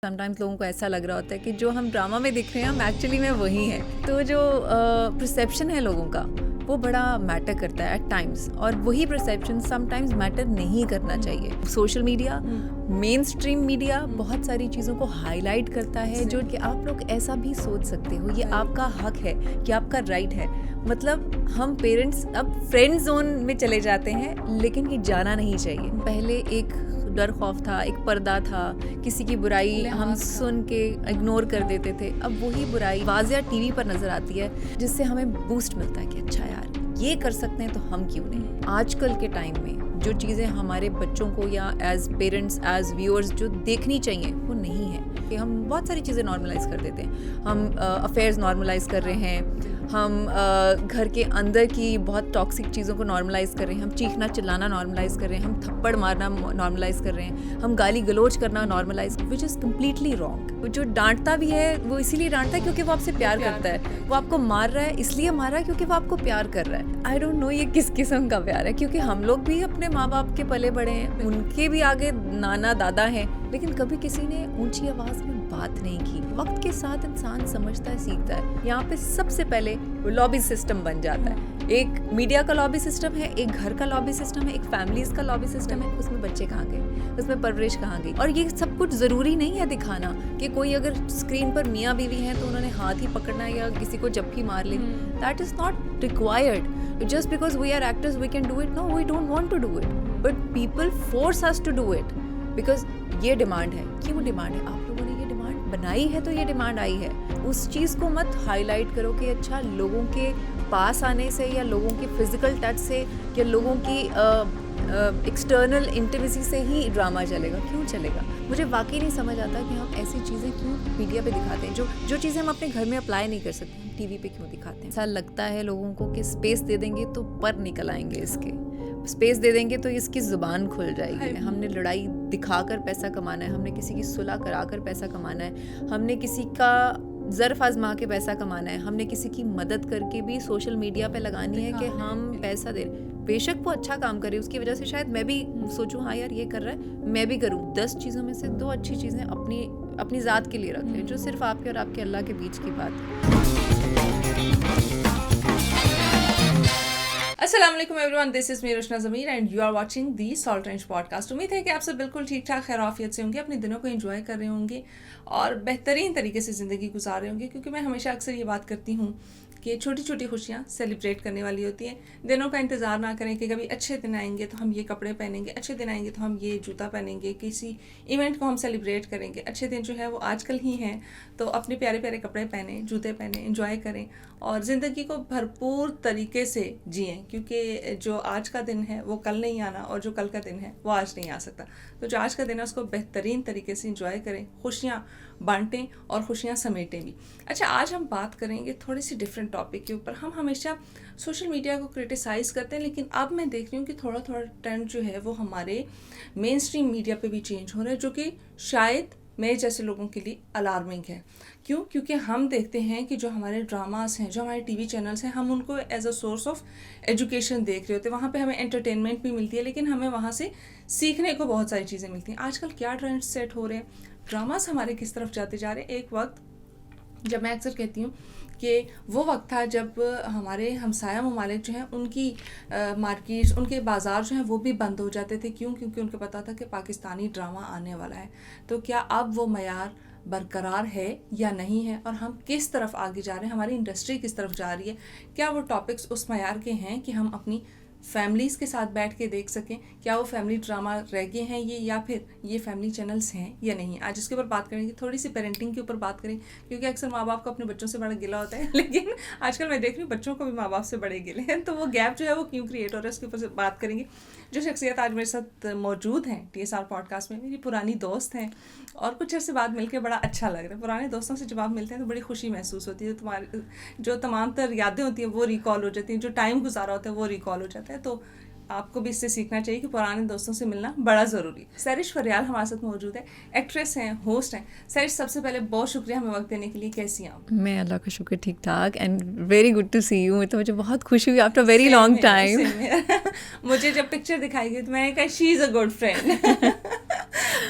Sometimes लोगों को ऐसा लग रहा होता है कि जो हम ड्रामा में दिख रहे हैं हम एक्चुअली में वही हैं। तो जो परसेप्शन है लोगों का वो बड़ा मैटर करता है एट टाइम्स, और वही परसेप्शन समटाइम्स मैटर नहीं करना चाहिए। Social media, main stream media बहुत सारी चीज़ों को हाईलाइट करता है जो कि आप लोग ऐसा भी सोच सकते हो, ये आपका हक है, कि आपका राइट है। मतलब हम पेरेंट्स अब फ्रेंड जोन में चले जाते हैं, लेकिन ये जाना नहीं चाहिए। पहले एक डर खौफ था, एक पर्दा था, किसी की बुराई हम सुन के इग्नोर कर देते थे। अब वही बुराई वाज़िया टीवी पर नज़र आती है, जिससे हमें बूस्ट मिलता है कि अच्छा यार ये कर सकते हैं तो हम क्यों नहीं। आजकल के टाइम में जो चीज़ें हमारे बच्चों को या एज पेरेंट्स एज व्यूअर्स जो देखनी चाहिए वो नहीं है, कि हम बहुत सारी चीज़ें नॉर्मलाइज कर देते हैं। हम अफेयर्स नॉर्मलाइज कर रहे हैं, हम घर के अंदर की बहुत टॉक्सिक चीज़ों को नॉर्मलाइज कर रहे हैं, हम चीखना चिल्लाना नॉर्मलाइज कर रहे हैं, हम थप्पड़ मारना नॉर्मलाइज कर रहे हैं, हम गाली गलोच करना normalise, which is completely wrong. जो डांटता भी है वो इसीलिए डांटता है क्योंकि वो आपसे प्यार करता है। वो आपको मार रहा है इसलिए मार रहा है क्योंकि वो आपको प्यार कर रहा है। आई डोंट नो ये किस किस्म का प्यार है, क्योंकि हम लोग भी अपने माँ बाप के पले बड़े हैं, उनके भी आगे नाना दादा हैं, लेकिन कभी किसी ने ऊंची आवाज़ में बात नहीं की। वक्त के साथ इंसान समझता है, सीखता है। यहाँ पे सबसे पहले लॉबी सिस्टम बन जाता है। एक मीडिया का लॉबी सिस्टम है, एक घर का लॉबी सिस्टम है, एक फैमिलीज का लॉबी सिस्टम है। उसमें बच्चे कहाँ गए, उसमें परवरिश कहाँ गई। और ये सब कुछ ज़रूरी नहीं है दिखाना कि कोई अगर स्क्रीन पर मियाँ बीवी हैं तो उन्होंने हाथ ही पकड़ना या किसी को जप्फी मार ली। That is not required. Just because we are actors we can do it, no we don't want to do it, but people force us to do it because ये डिमांड है। क्यों डिमांड है? आप लोगों ने ये डिमांड बनाई है तो ये डिमांड आई है। उस चीज़ को मत हाईलाइट करो कि अच्छा लोगों के पास आने से या लोगों के फिजिकल टच से या लोगों की एक्सटर्नल इंटीमेसी से ही ड्रामा चलेगा। क्यों चलेगा? मुझे वाकई नहीं समझ आता कि हम ऐसी चीज़ें क्यों मीडिया पे दिखाते हैं, जो चीज़ें हम अपने घर में अप्लाई नहीं कर सकते, हम टीवी पे क्यों दिखाते हैं। ऐसा लगता है लोगों को कि स्पेस दे देंगे तो पर निकल आएंगे, इसके स्पेस दे देंगे तो इसकी ज़ुबान खुल जाएगी। हमने लड़ाई दिखाकर पैसा कमाना है, हमने किसी की सुलह कराकर पैसा कमाना है, हमने किसी का ज़र्फ आजमा के पैसा कमाना है, हमने किसी की मदद करके भी सोशल मीडिया पे लगानी है कि हम पैसा दे रहे। बेशक वो अच्छा काम करे, उसकी वजह से शायद मैं भी सोचूं हाँ यार ये कर रहा है मैं भी करूं। 10 चीज़ों में से 2 अच्छी चीज़ें अपनी ज़ात के लिए रख लें, जो सिर्फ आपके और आपके अल्लाह के बीच की बात है। अस्सलाम वालेकुम everyone, this is me Rushna Zameer and you are watching the Salt Range podcast. उम्मीद है कि आप सब बिल्कुल ठीक ठाक खैराफियत से होंगे, अपने दिनों को एंजॉय कर रहे होंगे और बेहतरीन तरीके से ज़िंदगी गुजार रहे होंगे, क्योंकि मैं हमेशा अक्सर ये बात करती हूँ कि छोटी छोटी खुशियाँ सेलिब्रेट करने वाली होती हैं। दिनों का इंतज़ार ना करें कि कभी अच्छे दिन आएंगे तो हम ये कपड़े पहनेंगे, अच्छे दिन आएंगे तो हम ये जूता पहनेंगे, किसी इवेंट को हम सेलिब्रेट करेंगे। अच्छे दिन जो है वो आजकल ही हैं, तो अपने प्यारे प्यारे कपड़े पहने, जूते पहने, एंजॉय करें और ज़िंदगी को भरपूर तरीके से जिएँ, क्योंकि जो आज का दिन है वो कल नहीं आना और जो कल का दिन है वो आज नहीं आ सकता। तो जो आज का दिन है उसको बेहतरीन तरीके से एंजॉय करें, खुशियाँ बांटें और खुशियाँ समेटें भी। अच्छा, आज हम बात करेंगे थोड़ी सी डिफरेंट टॉपिक के ऊपर। हम हमेशा सोशल मीडिया को क्रिटिसाइज़ करते हैं, लेकिन अब मैं देख रही हूँ कि थोड़ा थोड़ा ट्रेंड जो है वो हमारे मेन स्ट्रीम मीडिया पे भी चेंज हो रहा है, जो कि शायद मेरे जैसे लोगों के लिए अलार्मिंग है। क्यों? क्योंकि हम देखते हैं कि जो हमारे ड्रामास हैं, जो हमारे टीवी चैनल्स हैं, हम उनको as a source of education देख रहे होते हैं। वहाँ पे हमें एंटरटेनमेंट भी मिलती है, लेकिन हमें वहाँ से सीखने को बहुत सारी चीज़ें मिलती हैं। आजकल क्या ट्रेंड सेट हो रहे हैं, ड्रामास हमारे किस तरफ जाते जा रहे हैं। एक वक्त जब मैं अक्सर कहती हूँ कि वो वक्त था जब हमारे हमसाया ममालिक जो हैं उनकी मार्केट्स, उनके बाज़ार जो हैं वो भी बंद हो जाते थे। क्यों? क्योंकि उनको पता था कि पाकिस्तानी ड्रामा आने वाला है। तो क्या अब वो मयार बरकरार है या नहीं है, और हम किस तरफ आगे जा रहे हैं, हमारी इंडस्ट्री किस तरफ जा रही है? क्या वो टॉपिक्स उस मयार के हैं कि हम अपनी फैमिलीज़ के साथ बैठ के देख सकें? क्या वो फैमिली ड्रामा रह गए हैं ये, या फिर ये फैमिली चैनल्स हैं या नहीं? आज इसके ऊपर बात करेंगे, थोड़ी सी पेरेंटिंग के ऊपर बात करें, क्योंकि अक्सर माँ बाप को अपने बच्चों से बड़ा गिला होता है, लेकिन आजकल मैं देख रही हूँ बच्चों को भी माँ बाप से बड़े गिले हैं। तो वो गैप जो है वो क्यों क्रिएट हो रहा है, उसके ऊपर से बात करेंगे। जो शख्सियत आज मेरे साथ मौजूद हैं TSR पॉडकास्ट में, मेरी पुरानी दोस्त हैं और कुछ अर्से बाद मिलकर बड़ा अच्छा लग रहा है। पुराने दोस्तों से जब आप मिलते हैं तो बड़ी खुशी महसूस होती है, तुम्हारी जो तमाम तर यादें होती हैं वो रिकॉल हो जाती हैं, जो टाइम गुजारा होता है वो रिकॉल हो जाता है। तो आपको भी इससे सीखना चाहिए कि पुराने दोस्तों से मिलना बड़ा ज़रूरी। सरिश फरियाल हमारे साथ मौजूद है, एक्ट्रेस हैं, होस्ट हैं। सरिश, सबसे पहले बहुत शुक्रिया हमें वक्त देने के लिए। कैसी हैं आप? मैं अल्लाह का शुक्र ठीक ठाक and very good to see you. तो मुझे बहुत खुशी हुई आफ्टर वेरी लॉन्ग टाइम। मुझे जब पिक्चर दिखाई गई तो मैंने कहा she is a good friend.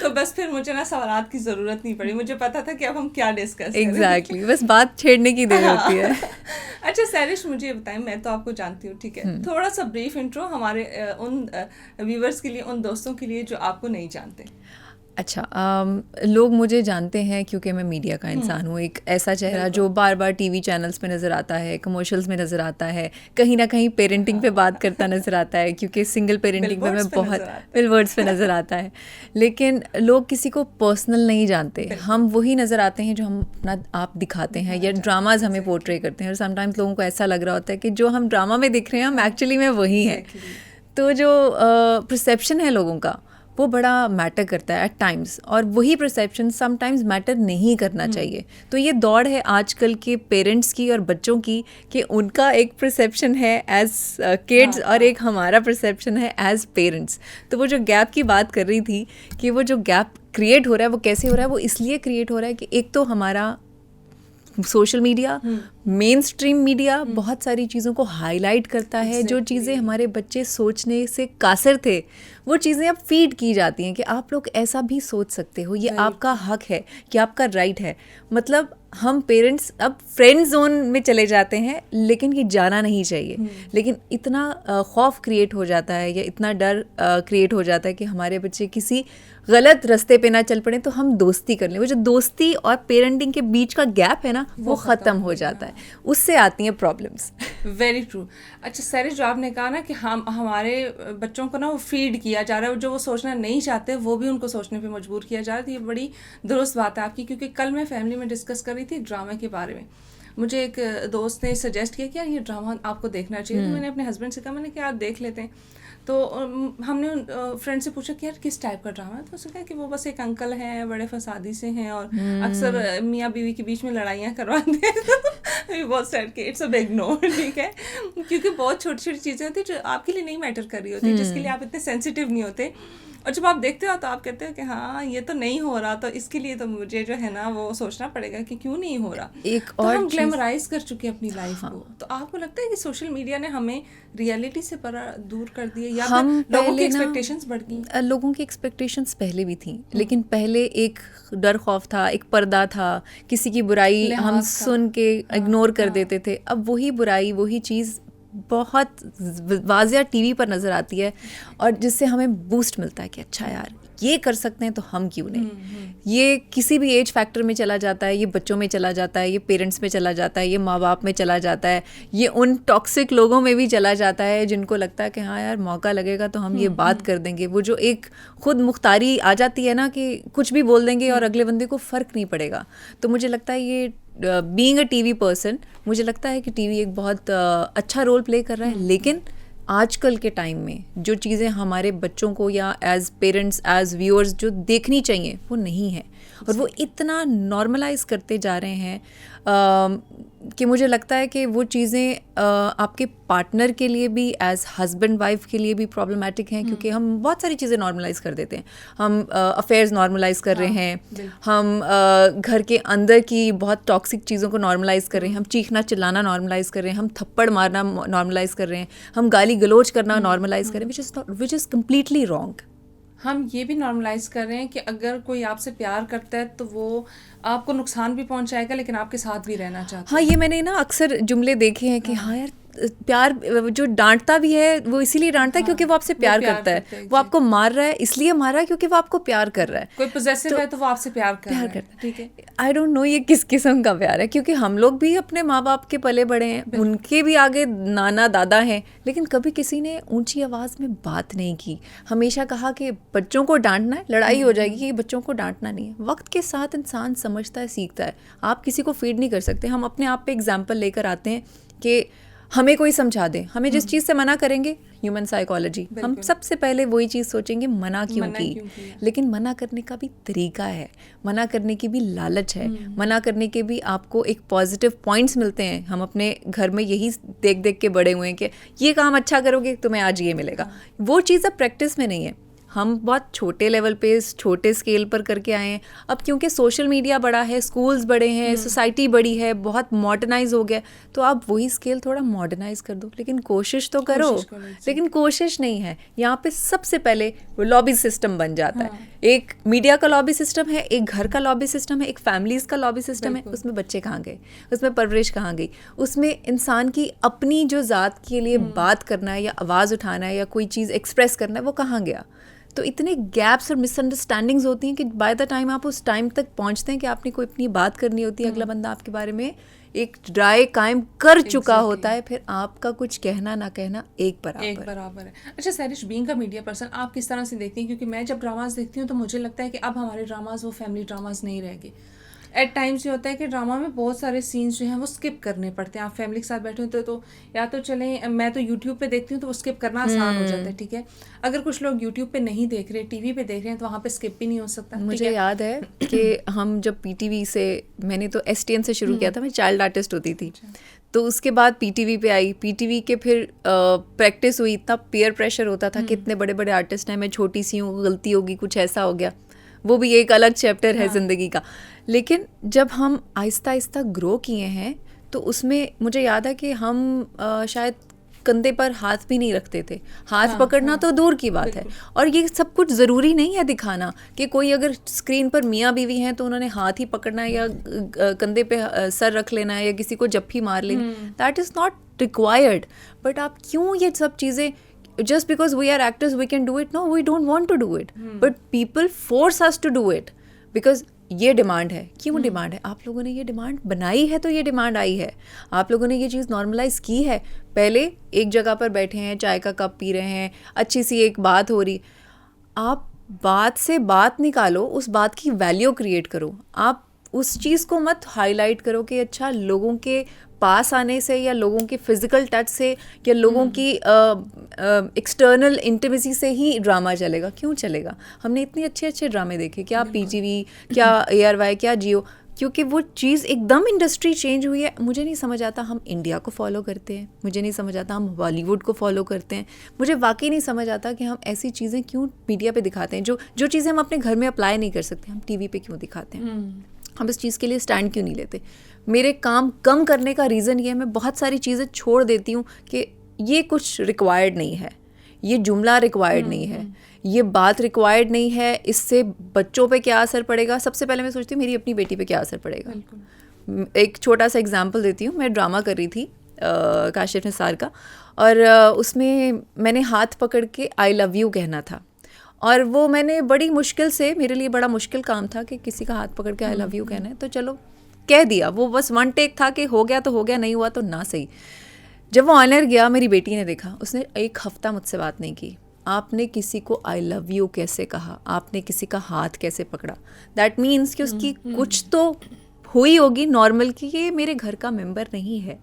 तो बस फिर मुझे ना सवालात की ज़रूरत नहीं पड़ी, मुझे पता था कि अब हम क्या डिस्कस करें। एग्जैक्टली, बस बात छेड़ने की देर होती है। अच्छा सैरिश, मुझे ये बताएं, मैं तो आपको जानती हूँ, ठीक है, थोड़ा सा ब्रीफ इंट्रो हमारे उन व्यूवर्स के लिए, उन दोस्तों के लिए जो आपको नहीं जानते। अच्छा, लोग मुझे जानते हैं क्योंकि मैं मीडिया का इंसान हूँ, एक ऐसा चेहरा जो बार बार टीवी चैनल्स पे नज़र आता है, कमर्शियल्स में नज़र आता है, कहीं ना कहीं पेरेंटिंग पे बात करता नज़र आता है, क्योंकि सिंगल पेरेंटिंग पे मैं बहुत बिलवर्ड्स पे नज़र आता है। लेकिन लोग किसी को पर्सनल नहीं जानते, हम वही नज़र आते हैं जो हम अपना आप दिखाते हैं या ड्रामाज हमें पोर्ट्रे करते हैं। और समटाइम्स लोगों को ऐसा लग रहा होता है कि जो हम ड्रामा में दिख रहे हैं हम एक्चुअली में वही हैं। तो जो परसेप्शन है लोगों का वो बड़ा मैटर करता है एट टाइम्स, और वही परसेप्शन समटाइम्स मैटर नहीं करना चाहिए। तो ये दौड़ है आजकल के पेरेंट्स की और बच्चों की कि उनका एक परसेप्शन है एज किड्स और एक हमारा परसेप्शन है एज पेरेंट्स। तो वो जो गैप की बात कर रही थी कि वो जो गैप क्रिएट हो रहा है वो कैसे हो रहा है, वो इसलिए क्रिएट हो रहा है कि एक तो हमारा social media, main stream media बहुत सारी चीज़ों को हाईलाइट करता है। जो चीज़ें हमारे बच्चे सोचने से कासर थे वो चीज़ें अब फीड की जाती हैं कि आप लोग ऐसा भी सोच सकते हो, ये आपका हक है, कि आपका राइट है। मतलब हम पेरेंट्स अब फ्रेंड जोन में चले जाते हैं, लेकिन ये जाना नहीं चाहिए। लेकिन इतना खौफ क्रिएट हो जाता है या इतना डर क्रिएट हो जाता है कि हमारे बच्चे किसी गलत रास्ते पे ना चल पड़े तो हम दोस्ती कर लें। वो जो दोस्ती और पेरेंटिंग के बीच का गैप है ना वो ख़त्म हो जाता है, उससे आती हैं प्रॉब्लम्स। Very true. अच्छा सैरिश, जो आपने कहा ना कि हम हमारे बच्चों को ना वो फीड किया जा रहा है, जो वो सोचना नहीं चाहते वो भी उनको सोचने पे मजबूर किया जा रहा है, तो ये बड़ी दुरुस्त बात है आपकी। क्योंकि कल मैं फैमिली में डिस्कस कर रही थी ड्रामा के बारे में, मुझे एक दोस्त ने सजेस्ट किया कि यार ये ड्रामा आपको देखना चाहिए। तो मैंने अपने हस्बैंड से कहा, मैंने कहा यार देख लेते हैं। तो हमने फ्रेंड से पूछा कि यार किस टाइप का ड्रामा है, तो उसने कहा कि वो बस एक अंकल हैं, बड़े फसादी से हैं और अक्सर मियाँ बीवी के बीच में लड़ाइयाँ करवाते हैं। बहुत सैड के इट्स अ बिग नो, ठीक है, क्योंकि बहुत छोटी छोटी चीज़ें होती जो आपके लिए नहीं मैटर कर रही होती, जिसके लिए आप इतने सेंसिटिव नहीं होते, और जब आप देखते हो तो आप कहते हो कि हाँ ये तो नहीं हो रहा, तो इसके लिए तो मुझे जो है ना वो सोचना पड़ेगा कि क्यों नहीं हो रहा। एक तो और हम ग्लैमराइज कर चुके हैं अपनी लाइफ को। तो आपको लगता है कि सोशल मीडिया ने हमें रियलिटी से बड़ा दूर कर दिया, या हम फिर लोगों की एक्सपेक्टेशंस बढ़ गई? लोगों की एक्सपेक्टेशंस पहले भी थी, लेकिन पहले एक डर खौफ था, एक पर्दा था, किसी की बुराई हम सुन के इग्नोर कर देते थे। अब वही बुराई, वही चीज़ बहुत वाज़िया टीवी पर नज़र आती है, और जिससे हमें बूस्ट मिलता है कि अच्छा यार ये कर सकते हैं तो हम क्यों नहीं। ये किसी भी एज फैक्टर में चला जाता है, ये बच्चों में चला जाता है, ये पेरेंट्स में चला जाता है, ये माँ बाप में चला जाता है, ये उन टॉक्सिक लोगों में भी चला जाता है जिनको लगता है कि हाँ यार मौका लगेगा तो हम ये बात कर देंगे। वो जो एक खुद मुख्तारी आ जाती है ना कि कुछ भी बोल देंगे और अगले बंदे को फ़र्क नहीं पड़ेगा। तो मुझे लगता है ये बीइंग अ टीवी पर्सन, मुझे लगता है कि टीवी एक बहुत अच्छा रोल प्ले कर रहा है। लेकिन आजकल के टाइम में जो चीज़ें हमारे बच्चों को या एज पेरेंट्स एज व्यूअर्स जो देखनी चाहिए वो नहीं है, और वो इतना नॉर्मलाइज करते जा रहे हैं कि मुझे लगता है कि वो चीज़ें आपके पार्टनर के लिए भी एज हस्बैंड वाइफ के लिए भी प्रॉब्लमैटिक हैं, क्योंकि हम बहुत सारी चीज़ें नॉर्मलाइज कर देते हैं। हम अफेयर्स नॉर्मलाइज कर रहे हैं, हम घर के अंदर की बहुत टॉक्सिक चीज़ों को नॉर्मलाइज कर रहे हैं, हम चीखना चिल्लाना नॉर्मलाइज कर रहे हैं, हम थप्पड़ मारना नॉर्मलाइज कर रहे हैं, हम गाली गलोच करना नॉर्मलाइज कर रहे हैं, विच इज़ कम्प्लीटली रॉन्ग। हम ये भी नॉर्मलाइज कर रहे हैं कि अगर कोई आपसे प्यार करता है तो वो आपको नुकसान भी पहुंचाएगा, लेकिन आपके साथ भी रहना चाहता है। हाँ, ये मैंने ना अक्सर जुमले देखे हैं कि हाँ यार प्यार, जो डांटता भी है वो इसीलिए डांटता है क्योंकि वो आपसे प्यार करता है, वो आपको मार रहा है इसलिए मार रहा है क्योंकि वो आपको प्यार कर रहा है। कोई पोजेसिव है तो वो आपसे प्यार करता है, ठीक है। आई डोंट नो ये किस किस्म का प्यार है, क्योंकि हम लोग भी अपने माँ बाप के पले बड़े हैं, उनके भी आगे नाना दादा हैं, लेकिन कभी किसी ने ऊंची आवाज़ में बात नहीं की। हमेशा कहा कि बच्चों को डांटना है, लड़ाई हो जाएगी कि बच्चों को डांटना नहीं है। वक्त के साथ इंसान समझता है, सीखता है। आप किसी को फीड नहीं कर सकते। हम अपने आप पे एग्जाम्पल लेकर आते हैं कि हमें कोई समझा दे, हमें जिस चीज़ से मना करेंगे, ह्यूमन साइकोलॉजी, हम सबसे पहले वही चीज़ सोचेंगे मना क्यों की। लेकिन मना करने का भी तरीका है, मना करने की भी लालच है, मना करने के भी आपको एक पॉजिटिव पॉइंट्स मिलते हैं। हम अपने घर में यही देख देख के बड़े हुए हैं कि ये काम अच्छा करोगे तुम्हें आज ये मिलेगा। वो चीज़ अब प्रैक्टिस में नहीं है। हम बहुत छोटे लेवल पे छोटे स्केल पर करके आए हैं। अब क्योंकि सोशल मीडिया बड़ा है, स्कूल्स बड़े हैं, सोसाइटी बड़ी है, बहुत मॉडर्नाइज हो गया, तो आप वही स्केल थोड़ा मॉडर्नाइज कर दो, लेकिन कोशिश तो करो। लेकिन कोशिश नहीं है यहाँ पे। सबसे पहले लॉबी सिस्टम बन जाता है। एक मीडिया का लॉबी सिस्टम है, एक घर का लॉबी सिस्टम है, एक फैमिलीज का लॉबी सिस्टम है। उसमें बच्चे कहाँ गए, उसमें परवरिश कहाँ गई, उसमें इंसान की अपनी जो ज़ात के लिए बात करना है या आवाज़ उठाना है या कोई चीज़ एक्सप्रेस करना है, वो कहाँ गया। तो इतने गैप्स और मिसअंडरस्टैंडिंग्स होती हैं कि बाय द टाइम आप उस टाइम तक पहुंचते हैं कि आपने कोई अपनी बात करनी होती है, अगला बंदा आपके बारे में एक राय कायम कर चुका होता है, फिर आपका कुछ कहना ना कहना एक बराबर है। अच्छा सैरिश, बीइंग अ मीडिया पर्सन, आप किस तरह से देखती हैं? क्योंकि मैं जब ड्रामाज देखती हूँ तो मुझे लगता है कि अब हमारे ड्रामाज वो फैमिली ड्रामाज नहीं रह गए। एट टाइम्स ये होता है कि ड्रामा में बहुत सारे सीन्स जो हैं वो स्किप करने पड़ते हैं। आप फैमिली के साथ बैठे होते तो या तो चलें, मैं तो यूट्यूब पे देखती हूँ तो वो स्किप करना आसान हो जाता है, ठीक है। अगर कुछ लोग यूट्यूब पे नहीं देख रहे, टीवी पे देख रहे हैं, तो वहाँ पे स्किप भी नहीं हो सकता। मुझे याद है कि हम जब पीटीवी से, मैंने तो एसटीएन से शुरू किया था, मैं चाइल्ड आर्टिस्ट होती थी, तो उसके बाद पीटीवी पे आई, पीटीवी के फिर प्रैक्टिस हुई, इतना पीयर प्रेशर होता था कि इतने बड़े बड़े आर्टिस्ट हैं, मैं छोटी सी हूँ, गलती होगी, कुछ ऐसा हो गया, वो भी एक अलग चैप्टर है ज़िंदगी का। लेकिन जब हम आहिस्ता आहिस्ता ग्रो किए हैं तो उसमें मुझे याद है कि हम शायद कंधे पर हाथ भी नहीं रखते थे। हाथ पकड़ना तो दूर की बात है, और ये सब कुछ ज़रूरी नहीं है दिखाना कि कोई अगर स्क्रीन पर मियाँ बीवी हैं तो उन्होंने हाथ ही पकड़ना है या कंधे पे सर रख लेना है या किसी को जप्फी मार लेनी, that is not required. But आप क्यों ये सब चीज़ें, just because we are actors we can do it? No, we don't want to do it, but people force us to do it because ये डिमांड है। क्यों डिमांड है? आप लोगों ने ये डिमांड बनाई है तो ये डिमांड आई है। आप लोगों ने ये चीज़ नॉर्मलाइज की है। पहले एक जगह पर बैठे हैं, चाय का कप पी रहे हैं, अच्छी सी एक बात हो रही, आप बात से बात निकालो, उस बात की वैल्यू क्रिएट करो। आप उस चीज़ को मत हाईलाइट करो कि अच्छा लोगों के पास आने से या लोगों के फिजिकल टच से या लोगों की एक्सटर्नल इंटीमेसी से ही ड्रामा चलेगा। क्यों चलेगा? हमने इतने अच्छे अच्छे ड्रामे देखे, क्या पीटीवी, क्या ARY, क्या जियो, क्योंकि वो चीज़ एकदम इंडस्ट्री चेंज हुई है। मुझे नहीं समझ आता हम इंडिया को फॉलो करते हैं, मुझे नहीं समझ आता हम बॉलीवुड को फॉलो करते हैं, मुझे वाकई नहीं समझ आता कि हम ऐसी चीज़ें क्यों मीडिया पे दिखाते हैं जो चीज़ें हम अपने घर में अप्लाई नहीं कर सकते, हम टीवी पे क्यों दिखाते हैं। हम इस चीज़ के लिए स्टैंड क्यों नहीं लेते? मेरे काम कम करने का रीज़न ये है, मैं बहुत सारी चीज़ें छोड़ देती हूँ कि ये कुछ रिक्वायर्ड नहीं है, ये जुमला रिक्वायर्ड नहीं है, ये बात रिक्वायर्ड नहीं है, इससे बच्चों पे क्या असर पड़ेगा। सबसे पहले मैं सोचती हूँ मेरी अपनी बेटी पे क्या असर पड़ेगा। एक छोटा सा एग्जांपल देती हूँ। मैं ड्रामा कर रही थी काशिफ निसार का, और उसमें मैंने हाथ पकड़ के आई लव यू कहना था, और वो मैंने बड़ी मुश्किल से, मेरे लिए बड़ा मुश्किल काम था कि किसी का हाथ पकड़ के आई लव यू कहना है, तो चलो कह दिया। वो बस वन टेक था कि हो गया तो हो गया, नहीं हुआ तो ना सही। जब वो ऑनर गया, मेरी बेटी ने देखा, उसने एक हफ्ता मुझसे बात नहीं की। आपने किसी को आई लव यू कैसे कहा, आपने किसी का हाथ कैसे पकड़ा, दैट मीन्स कि उसकी कुछ तो हुई होगी नॉर्मल कि ये मेरे घर का मेंबर नहीं है,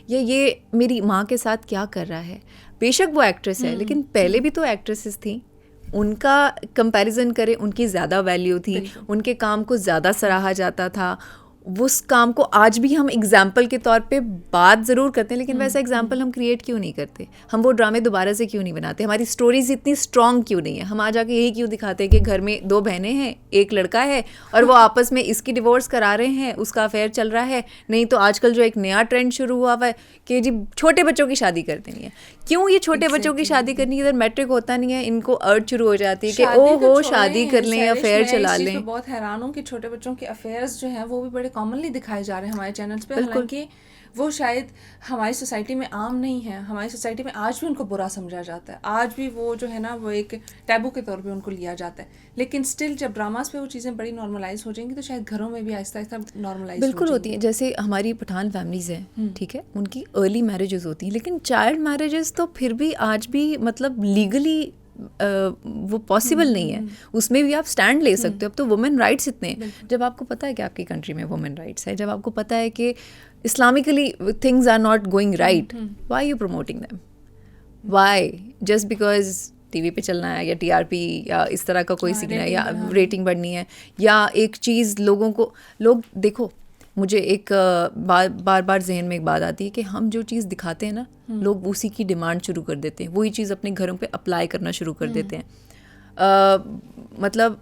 या ये मेरी माँ के साथ क्या कर रहा है। बेशक वो एक्ट्रेस है, लेकिन पहले भी तो एक्ट्रेसेस थी, उनका कंपैरिजन करें, उनकी ज़्यादा वैल्यू थी, उनके काम को ज़्यादा सराहा जाता था। उस काम को आज भी हम एग्जाम्पल के तौर पे बात ज़रूर करते हैं, लेकिन वैसा एग्जाम्पल हम क्रिएट क्यों नहीं करते? हम वो ड्रामे दोबारा से क्यों नहीं बनाते? हमारी स्टोरीज इतनी स्ट्रॉन्ग क्यों नहीं है? हम आ जाके यही क्यों दिखाते हैं कि घर में 2 बहनें हैं, एक लड़का है, और वो आपस में इसकी डिवोर्स करा रहे हैं, उसका अफेयर चल रहा है। नहीं तो आजकल जो एक नया ट्रेंड शुरू हुआ हुआ है कि जी छोटे बच्चों की शादी कर देनी है। क्यों ये छोटे बच्चों की शादी करनी है? इधर मैट्रिक होता नहीं है, इनको अर्ज शुरू हो जाती है कि ओहो शादी कर लें, अफेयर चला लें। बहुत हैरान हूँ कि छोटे बच्चों के अफेयर्स जो हैं वो भी बड़े कॉमनली दिखाए जा रहे हैं हमारे चैनल्स पे, हालांकि वो शायद हमारी सोसाइटी में आम नहीं है। हमारी सोसाइटी में आज भी उनको बुरा समझा जाता है, आज भी वो जो है ना वो एक टैबू के तौर पे उनको लिया जाता है। लेकिन स्टिल जब ड्रामास पे वो चीज़ें बड़ी नॉर्मलाइज हो जाएंगी तो शायद घरों में भी आहिस्ता आहिस्ता नॉर्मलाइज बिल्कुल होती है। जैसे हमारी पठान फैमिलीज़ हैं, ठीक है, उनकी अर्ली मैरिजेस होती हैं, लेकिन चाइल्ड मैरिजेस तो फिर भी आज भी मतलब लीगली वो पॉसिबल नहीं है, उसमें भी आप स्टैंड ले सकते हो। अब तो वुमेन राइट्स इतने हैं। जब आपको पता है कि आपकी कंट्री में वुमेन राइट्स है, जब आपको पता है कि Islamically things are not going right, why you promoting them? Why? Just because TV पे चलना है या TRP या इस तरह का कोई सीखना है या रेटिंग बढ़नी है या एक चीज़ लोगों को, लोग देखो, मुझे एक बार बार जहन में एक बात आती है कि हम जो चीज़ दिखाते हैं ना, लोग उसी की डिमांड शुरू कर देते हैं, वही चीज़ अपने घरों पे अप्लाई करना शुरू कर देते हैं। मतलब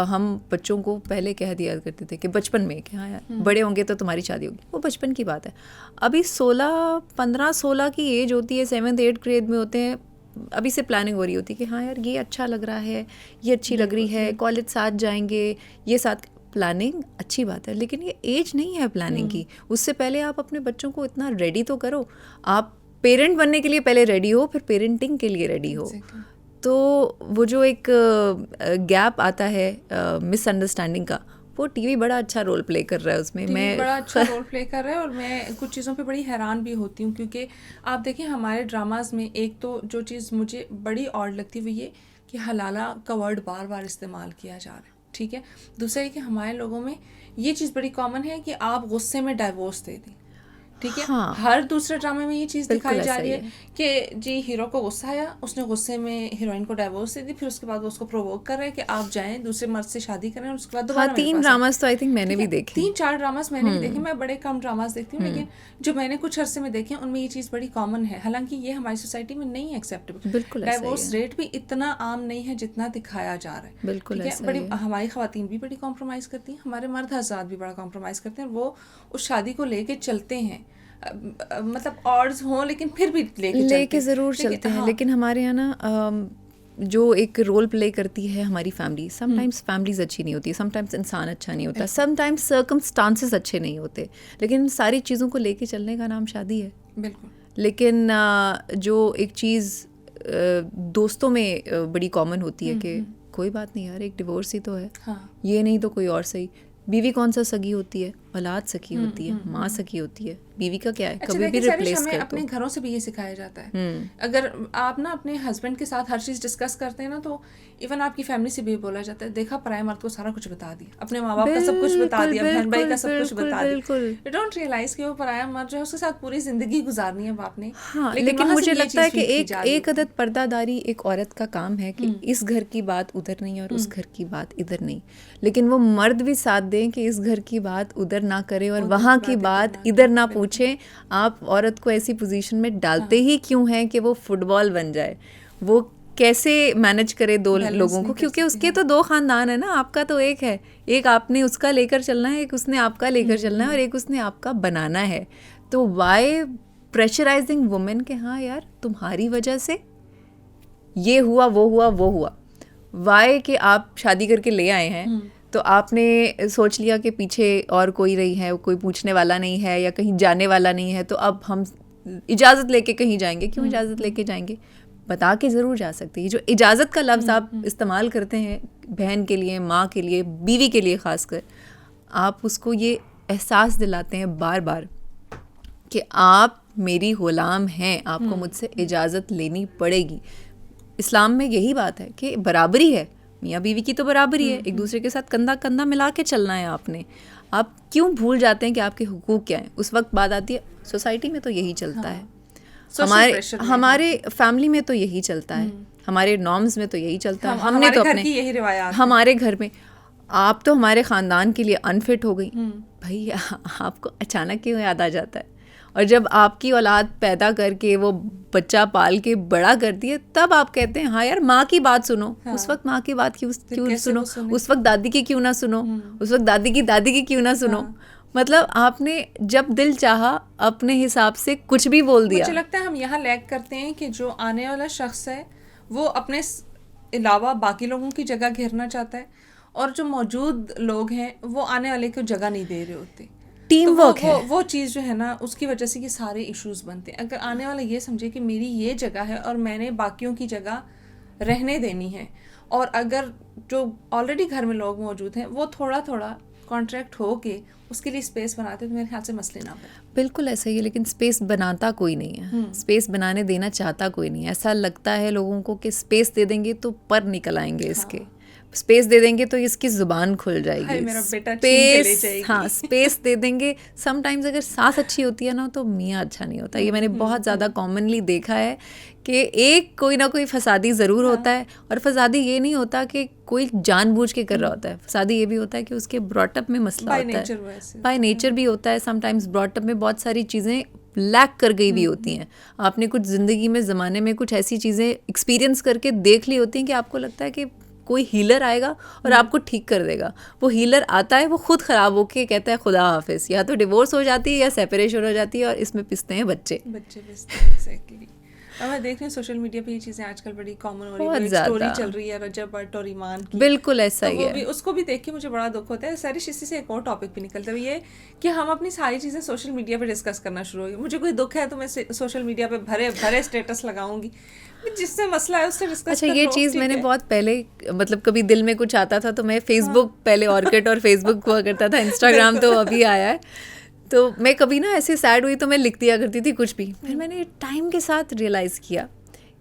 हम बच्चों को पहले कह दिया करते थे कि बचपन में कि हाँ यार बड़े होंगे तो तुम्हारी शादी होगी, वो बचपन की बात है। अभी 15-16 की एज होती है, 7th 8th ग्रेड में होते हैं, अभी से प्लानिंग हो रही होती है कि हाँ यार ये अच्छा लग रहा है, ये अच्छी लग रही है, कॉलेज साथ जाएंगे, ये साथ। प्लानिंग अच्छी बात है, लेकिन ये एज नहीं है प्लानिंग की। उससे पहले आप अपने बच्चों को इतना रेडी तो करो। आप पेरेंट बनने के लिए पहले रेडी हो, फिर पेरेंटिंग के लिए रेडी हो। तो वो जो एक गैप आता है मिसअंडरस्टैंडिंग का, वो टीवी बड़ा अच्छा रोल प्ले कर रहा है उसमें। मैं बड़ा अच्छा रोल प्ले कर रहा है, और मैं कुछ चीज़ों पे बड़ी हैरान भी होती हूँ, क्योंकि आप देखिए हमारे ड्रामाज में एक तो जो चीज़ मुझे बड़ी ऑड लगती है वो ये कि हलाला का वर्ड बार बार इस्तेमाल किया जा रहा है, ठीक है। दूसरा ये कि हमारे लोगों में ये चीज़ बड़ी कॉमन है कि आप गुस्से में डाइवोर्स दे दें, ठीक है। हाँ, हर दूसरे ड्रामे में ये चीज़ दिखाई जा रही है है कि जी हीरो को गुस्सा आया, उसने गुस्से में हीरोइन को डाइवोर्स दे दी, फिर उसके बाद वो उसको प्रोवोक कर रहे हैं कि आप जाएं दूसरे मर्द से शादी करें, और उसके बाद दोबारा हाँ, 3 ड्रामास तो आई थिंक मैंने भी देखे, 3-4 ड्रामास मैंने भी देखे। मैं बड़े कम ड्रामास देखती हूँ, लेकिन जो मैंने कुछ अरसे में देखे उनमें ये चीज़ बड़ी कॉमन है। हालांकि ये हमारी सोसाइटी में नहीं एक्सेप्टेबल, बिल्कुल डाइवोर्स रेट भी इतना आम नहीं है जितना दिखाया जा रहा है, बिल्कुल ठीक है। बड़ी हमारी ख़वातीन भी बड़ी कॉम्प्रोमाइज़ करती हैं, हमारे मर्द हज़रात भी बड़ा कॉम्प्रोमाइज़ करते हैं, वो उस शादी को लेके चलते हैं, मतलब ऑड्स हों लेकिन फिर भी लेके ज़रूर चलते हैं। लेकिन हमारे यहाँ ना जो एक रोल प्ले करती है हमारी फैमिली, समटाइम्स फैमिलीज अच्छी नहीं होती, समटाइम्स इंसान अच्छा नहीं होता, समटाइम्स सर्कमस्टांसेस अच्छे नहीं होते, लेकिन सारी चीज़ों को लेके चलने का नाम शादी है। बिल्कुल। लेकिन जो एक चीज़ दोस्तों में बड़ी कॉमन होती है कि कोई बात नहीं यार, एक डिवोर्स ही तो है, ये नहीं तो कोई और सही। बीवी कौन सा सगी होती है? औलाद सगी होती है, माँ सगी होती है। बीवी का क्या है, कभी भी रिप्लेस कर दो। अपने घरों से भी ये सिखाया जाता है। अगर आप ना अपने हस्बैंड के साथ हर चीज़ डिस्कस करते हैं ना, तो इवन आपकी फैमिली से भी बोला जाता है, देखा पराए मर्द को सारा कुछ बता दिया, अपने माँ बाप का सब कुछ बता दिया, बहन भाई का सब कुछ बता दिया। यू डोंट रियलाइज कि वो पराया मर्द जो है उसके साथ पूरी जिंदगी गुजारनी है बाप ने। हाँ, लेकिन मुझे लगता है कि एक अदद पर्दादारी एक औरत का काम है कि इस घर की बात उधर नहीं और उस घर की बात इधर नहीं, लेकिन वो मर्द भी साथ दें कि इस घर की बात उधर ना करे और वहाँ की बात इधर ना पूछे। आप औरत को ऐसी पोजीशन में डालते ही क्यों हैं कि वो फुटबॉल बन जाए? वो कैसे मैनेज करे दो लोगों को, क्योंकि उसके तो 2 खानदान है ना, आपका तो एक है। एक आपने उसका लेकर चलना है, एक उसने आपका लेकर चलना है, और एक उसने आपका बनाना है। तो वाई प्रेशराइजिंग वुमेन के हाँ यार तुम्हारी वजह से ये हुआ, वो हुआ, वो हुआ। वाई कि आप शादी करके ले आए हैं तो आपने सोच लिया कि पीछे और कोई नहीं है, कोई पूछने वाला नहीं है या कहीं जाने वाला नहीं है, तो अब हम इजाज़त लेके कहीं जाएंगे। क्यों इजाज़त लेके जाएंगे? बता के ज़रूर जा सकते हैं। जो इजाज़त का लफ्ज़ आप इस्तेमाल करते हैं बहन के लिए, माँ के लिए, बीवी के लिए ख़ासकर, आप उसको ये एहसास दिलाते हैं बार बार कि आप मेरी ग़ुलाम हैं, आपको मुझसे इजाज़त लेनी पड़ेगी। इस्लाम में यही बात है कि बराबरी है, मियाँ बीवी की तो बराबरी है, एक दूसरे के साथ कंधा कंधा मिला के चलना है आपने। आप क्यों भूल जाते हैं कि आपके हुकूक क्या हैं? उस वक्त बात आती है सोसाइटी में तो यही चलता है, हमारे फैमिली में तो यही चलता है, हमारे नॉर्म्स में तो यही चलता है, हमने तो अपने यही रिवायात, हमारे घर में आप तो हमारे ख़ानदान के लिए अनफिट हो गई। भाई आपको अचानक क्यों याद आ जाता है? और जब आपकी औलाद पैदा करके वो बच्चा पाल के बड़ा करती है, तब आप कहते हैं हाँ यार माँ की बात सुनो। हाँ। उस वक्त माँ की बात क्यों सुनो? उस वक्त दादी की क्यों ना सुनो? उस वक्त दादी की क्यों ना सुनो? हाँ। मतलब आपने जब दिल चाहा अपने हिसाब से कुछ भी बोल दिया। मुझे लगता है हम यहाँ लैग करते हैं कि जो आने वाला शख्स है वो अपने अलावा बाकी लोगों की जगह घेरना चाहता है, और जो मौजूद लोग हैं वो आने वाले को जगह नहीं दे रहे होते। टीम वर्क है वो चीज़ जो है ना, उसकी वजह से ये सारे इश्यूज बनते हैं। अगर आने वाला ये समझे कि मेरी ये जगह है और मैंने बाकियों की जगह रहने देनी है, और अगर जो ऑलरेडी घर में लोग मौजूद हैं वो थोड़ा थोड़ा कॉन्ट्रैक्ट हो के उसके लिए स्पेस बनाते हैं, तो मेरे ख्याल से मसले ना बने। बिल्कुल ऐसा ही है, लेकिन स्पेस बनाता कोई नहीं है, स्पेस बनाने देना चाहता कोई नहीं है। ऐसा लगता है लोगों को कि स्पेस दे देंगे तो पर निकल आएंगे इसके। स्पेस दे देंगे तो इसकी जुबान खुल जाएगी, मेरा बेटा स्पेस, हाँ स्पेस दे देंगे। समटाइम्स अगर सास अच्छी होती है ना तो मियाँ अच्छा नहीं होता। ये मैंने बहुत ज़्यादा कॉमनली देखा है कि एक कोई ना कोई फसादी ज़रूर होता है, और फसादी ये नहीं होता कि कोई जानबूझ के कर रहा होता है। फसादी ये भी होता है कि उसके ब्रॉटअप में मसला होता है, बाय नेचर भी होता है। समटाइम्स ब्रॉटअप में बहुत सारी चीज़ें लैक कर गई भी होती हैं। आपने कुछ ज़िंदगी में ज़माने में कुछ ऐसी चीज़ें एक्सपीरियंस करके देख ली होती हैं कि आपको लगता है कि कोई हीलर आएगा और आपको ठीक कर देगा। वो हीलर आता है, वो खुद ख़राब होके कहता है खुदा हाफिज़, या तो डिवोर्स हो जाती है या सेपरेशन हो जाती है, और इसमें पिसते हैं बच्चे पिसते हैं। एग्जैक्टली। और मैं देख रही हूँ सोशल मीडिया पे ये चीज़ें आजकल बड़ी कॉमन हो रही है। एक स्टोरी चल रही है रजब भट्ट और ईमान की, बिल्कुल ऐसा ही वो है। भी, उसको भी देख के मुझे बड़ा दुख होता है। सारी इसी से एक और टॉपिक भी निकलता है, ये कि हम अपनी सारी चीज़ें सोशल मीडिया पे डिस्कस करना शुरू हो गए। मुझे कोई दुख है तो मैं सोशल मीडिया पे भरे स्टेटस लगाऊंगी, जिससे मसला है उससे डिस्कस। अच्छा, ये चीज़ मैंने बहुत पहले, मतलब कभी दिल में कुछ आता था तो मैं फेसबुक, पहले ऑर्किड और फेसबुक हुआ करता था, इंस्टाग्राम तो अभी आया है, तो मैं कभी ना ऐसे सैड हुई तो मैं लिख दिया करती थी कुछ भी। फिर मैंने टाइम के साथ रियलाइज़ किया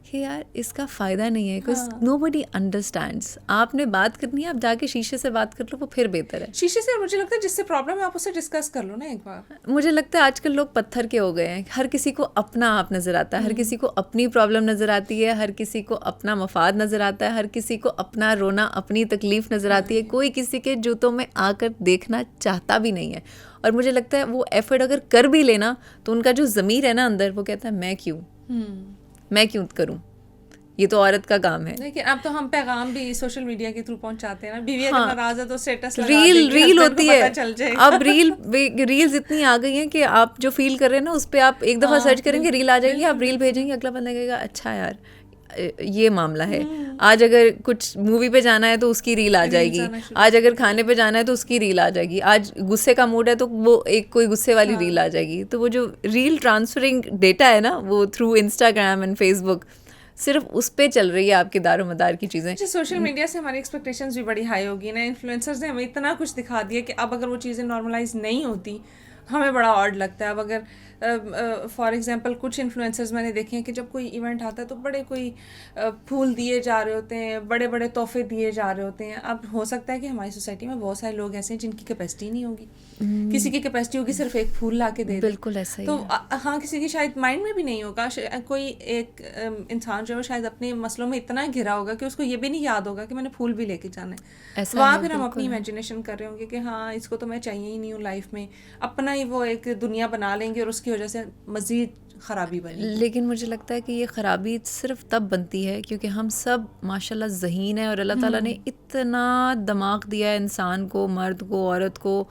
कि यार इसका फ़ायदा नहीं है, बिकॉज नोबडी अंडरस्टैंड्स। आपने बात करनी है, आप जाके शीशे से बात कर लो, वो फिर बेहतर है। शीशे से, मुझे लगता है जिससे प्रॉब्लम है आप उससे डिस्कस कर लो ना एक बार। मुझे लगता है आजकल लोग पत्थर के हो गए हैं, हर किसी को अपना आप नज़र आता है, हर किसी को अपनी प्रॉब्लम नज़र आती है, हर किसी को अपना मफाद नज़र आता है, हर किसी को अपना रोना, अपनी तकलीफ़ नज़र आती है। कोई किसी के जूतों में आकर देखना चाहता भी नहीं है। और मुझे लगता है वो एफर्ट अगर कर भी लेना तो उनका जो ज़मीर है ना अंदर, वो कहता है मैं क्यों करूं, ये तो औरत का काम है। लेकिन अब तो हम पैगाम भी सोशल मीडिया के थ्रू पहुंचाते हैं ना। बीवी अगर नाराज है तो स्टेटस लगा रील देगी, रील हस्बैंड को होती है पता चल जाएगा। अब रील्स इतनी आ गई हैं कि आप जो फील कर रहे हैं ना उस पर आप एक दफ़ा सर्च करेंगे, रील आ जाएगी, आप रील भेजेंगे, अगला बंदा कहेगा अच्छा यार ये मामला है। आज अगर कुछ मूवी पे जाना है तो उसकी रील आ जाएगी, आज अगर खाने पे जाना है तो उसकी रील आ जाएगी, आज गुस्से का मूड है तो वो एक कोई गुस्से वाली रील आ जाएगी। तो वो जो रील ट्रांसफरिंग डेटा है ना, वो थ्रू इंस्टाग्राम एंड फेसबुक, सिर्फ उस पे चल रही है आपके दारोमदार की चीज़ें। सोशल मीडिया से हमारी एक्सपेक्टेशंस भी बड़ी हाई होगी ना। इन्फ्लुएंसर्स ने हमें इतना कुछ दिखा दिया कि अब अगर वो चीज़ें नॉर्मलाइज नहीं होती हमें बड़ा ऑड लगता है। अब अगर फॉर एग्जांपल कुछ इन्फ्लुएंसर्स मैंने देखे हैं कि जब कोई इवेंट आता है तो बड़े कोई फूल दिए जा रहे होते हैं, बड़े बड़े तोहफे दिए जा रहे होते हैं। अब हो सकता है कि हमारी सोसाइटी में बहुत सारे लोग ऐसे हैं जिनकी कैपेसिटी नहीं होगी, किसी की कैपेसिटी होगी सिर्फ एक फूल ला के दे, बिल्कुल ऐसा ही तो है। हाँ, किसी की शायद माइंड में भी नहीं होगा, कोई एक इंसान जो है शायद अपने मसलों में इतना घिरा होगा कि उसको ये भी नहीं याद होगा कि मैंने फूल भी लेके जाना है। वहाँ फिर हम अपनी इमेजिनेशन कर रहे होंगे कि हाँ इसको तो मैं चाहिए ही नहीं हूँ लाइफ में, अपना ही वो एक दुनिया बना लेंगे और उसकी वजह से मजीद ख़राबी बनी। लेकिन मुझे लगता है कि ये ख़राबी सिर्फ तब बनती है क्योंकि हम सब माशाल्लाह ज़हीन है और अल्लाह ताला ने इतना दिमाग दिया है इंसान को, मर्द को, औरत को,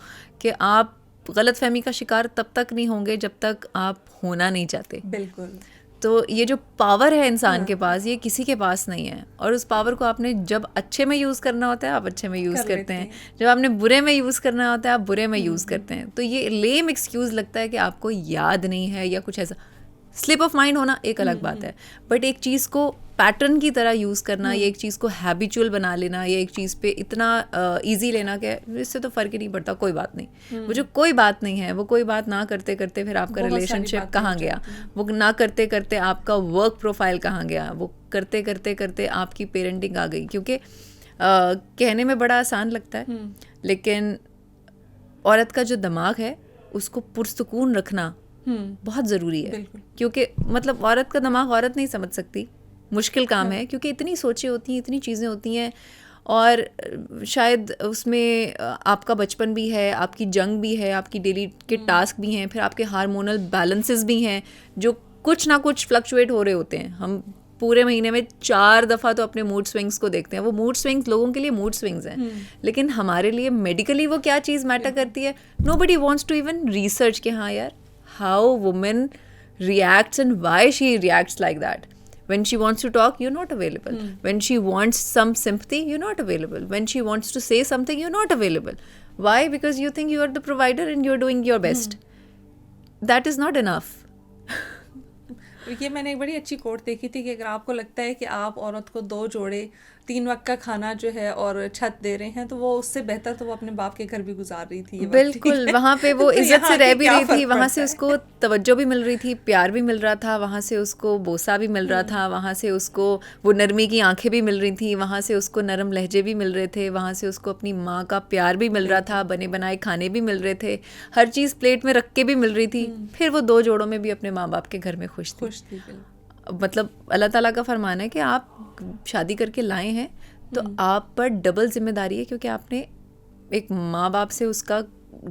कि आप गलत फहमी का शिकार तब तक नहीं होंगे जब तक आप होना नहीं चाहते। बिल्कुल। तो ये जो पावर है इंसान के पास, ये किसी के पास नहीं है, और उस पावर को आपने जब अच्छे में यूज़ करना होता है आप अच्छे में यूज़ करते हैं, जब आपने बुरे में यूज़ करना होता है आप बुरे में यूज़ करते हैं। तो ये लेम एक्सक्यूज़ लगता है कि आपको याद नहीं है या कुछ ऐसा, स्लिप ऑफ माइंड होना एक अलग बात है, बट एक चीज़ को पैटर्न की तरह यूज़ करना, या एक चीज़ को हैबिचुअल बना लेना, या एक चीज़ पे इतना इजी लेना कि इससे तो फ़र्क ही नहीं पड़ता, कोई बात नहीं, वो जो कोई बात नहीं है, वो कोई बात ना करते करते फिर आपका रिलेशनशिप कहाँ गया, वो ना करते करते आपका वर्क प्रोफाइल कहाँ गया, वो करते करते करते आपकी पेरेंटिंग आ गई। क्योंकि कहने में बड़ा आसान लगता है, लेकिन औरत का जो दिमाग है उसको पुरसुकून रखना बहुत ज़रूरी है, क्योंकि मतलब औरत का दिमाग औरत नहीं समझ सकती, मुश्किल काम है, क्योंकि इतनी सोचें होती हैं, इतनी चीज़ें होती हैं, और शायद उसमें आपका बचपन भी है, आपकी जंग भी है, आपकी डेली के टास्क भी हैं, फिर आपके हार्मोनल बैलेंसेस भी हैं जो कुछ ना कुछ फ्लक्चुएट हो रहे होते हैं। हम पूरे महीने में 4 दफ़ा तो अपने मूड स्विंग्स को देखते हैं। वो मूड स्विंग्स लोगों के लिए मूड स्विंग्स हैं, लेकिन हमारे लिए मेडिकली वो क्या चीज़ मैटर करती है, nobody wants to even research कि हाँ यार how woman reacts and why she reacts like that. When she wants to talk, you're not available. When she wants some sympathy, you're not available. When she wants to say something, you're not available. Why? Because you think you are the provider and you're doing your best. That is not enough. ये मैंने एक बड़ी अच्छी coat देखी थी कि अगर आपको लगता है कि आप औरत को 2 जोड़े 3 वक्त का खाना जो है और छत दे रहे हैं, तो वो उससे बेहतर तो वो अपने बाप के घर भी गुजार रही थी। बिल्कुल, वहाँ पे वो इज्जत से रह भी रही थी, वहाँ से उसको तवज्जो भी मिल रही थी, प्यार भी मिल रहा था, वहाँ से उसको बोसा भी मिल रहा था, वहाँ से उसको वो नरमी की आंखें भी मिल रही थी, वहाँ से उसको नरम लहजे भी मिल रहे थे, वहाँ से उसको अपनी माँ का प्यार भी मिल रहा था, बने बनाए खाने भी मिल रहे थे, हर चीज़ प्लेट में रख के भी मिल रही थी। फिर वो 2 जोड़ों में भी अपने माँ बाप के घर में खुश थी। मतलब अल्लाह ताला का फरमान है कि आप शादी करके लाए हैं तो आप पर डबल जिम्मेदारी है, क्योंकि आपने एक माँ बाप से उसका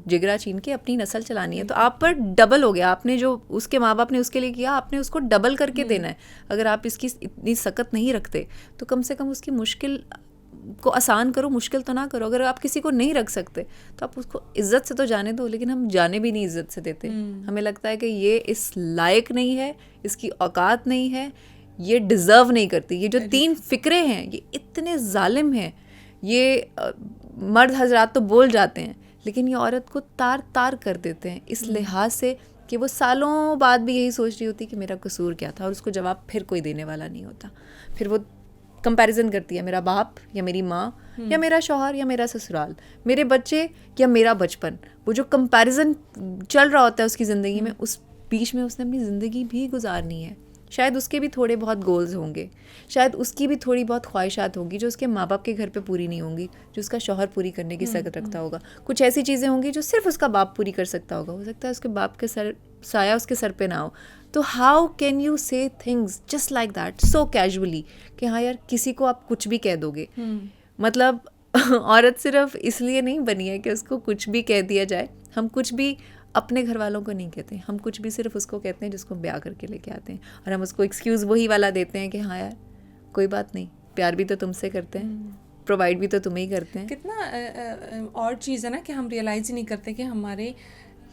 जिगरा छीन के अपनी नस्ल चलानी है, तो आप पर डबल हो गया। आपने जो उसके माँ बाप ने उसके लिए किया, आपने उसको डबल करके देना है। अगर आप इसकी इतनी सख्त नहीं रखते तो कम से कम उसकी मुश्किल को आसान करो, मुश्किल तो ना करो। अगर आप किसी को नहीं रख सकते तो आप उसको इज्जत से तो जाने दो, लेकिन हम जाने भी नहीं इज्जत से देते। हमें लगता है कि ये इस लायक नहीं है, इसकी औकात नहीं है, ये डिज़र्व नहीं करती। ये जो 3 फ़िक्रे हैं ये इतने जालिम हैं। ये मर्द हजरात तो बोल जाते हैं, लेकिन ये औरत को तार तार कर देते हैं इस लिहाज से कि वो सालों बाद भी यही सोच रही होती कि मेरा कसूर क्या था, और उसको जवाब फिर कोई देने वाला नहीं होता। फिर वो कंपैरिजन करती है, मेरा बाप या मेरी माँ या मेरा शौहर या मेरा ससुराल, मेरे बच्चे या मेरा बचपन। वो जो कंपैरिजन चल रहा होता है उसकी ज़िंदगी में, उस बीच में उसने अपनी ज़िंदगी भी गुजारनी है। शायद उसके भी थोड़े बहुत गोल्स होंगे, शायद उसकी भी थोड़ी बहुत ख्वाहिशात होंगी जो उसके माँ बाप के घर पे पूरी नहीं होंगी, जो उसका शौहर पूरी करने की सकत रखता होगा। कुछ ऐसी चीज़ें होंगी जो सिर्फ उसका बाप पूरी कर सकता होगा। हो सकता है उसके बाप के साया उसके सर पे ना हो। तो हाउ कैन यू से things just like that so casually कि हाँ यार किसी को आप कुछ भी कह दोगे। मतलब औरत सिर्फ इसलिए नहीं बनी है कि उसको कुछ भी कह दिया जाए। हम कुछ भी अपने घर वालों को नहीं कहते, हम कुछ भी सिर्फ उसको कहते हैं जिसको ब्याह करके लेके आते हैं, और हम उसको एक्सक्यूज़ वही वाला देते हैं कि हाँ यार कोई बात नहीं, प्यार भी तो तुमसे करते हैं, प्रोवाइड भी तो तुम्हें ही करते हैं। कितना और चीज़ है ना कि हम रियलाइज़ ही नहीं करते कि हमारे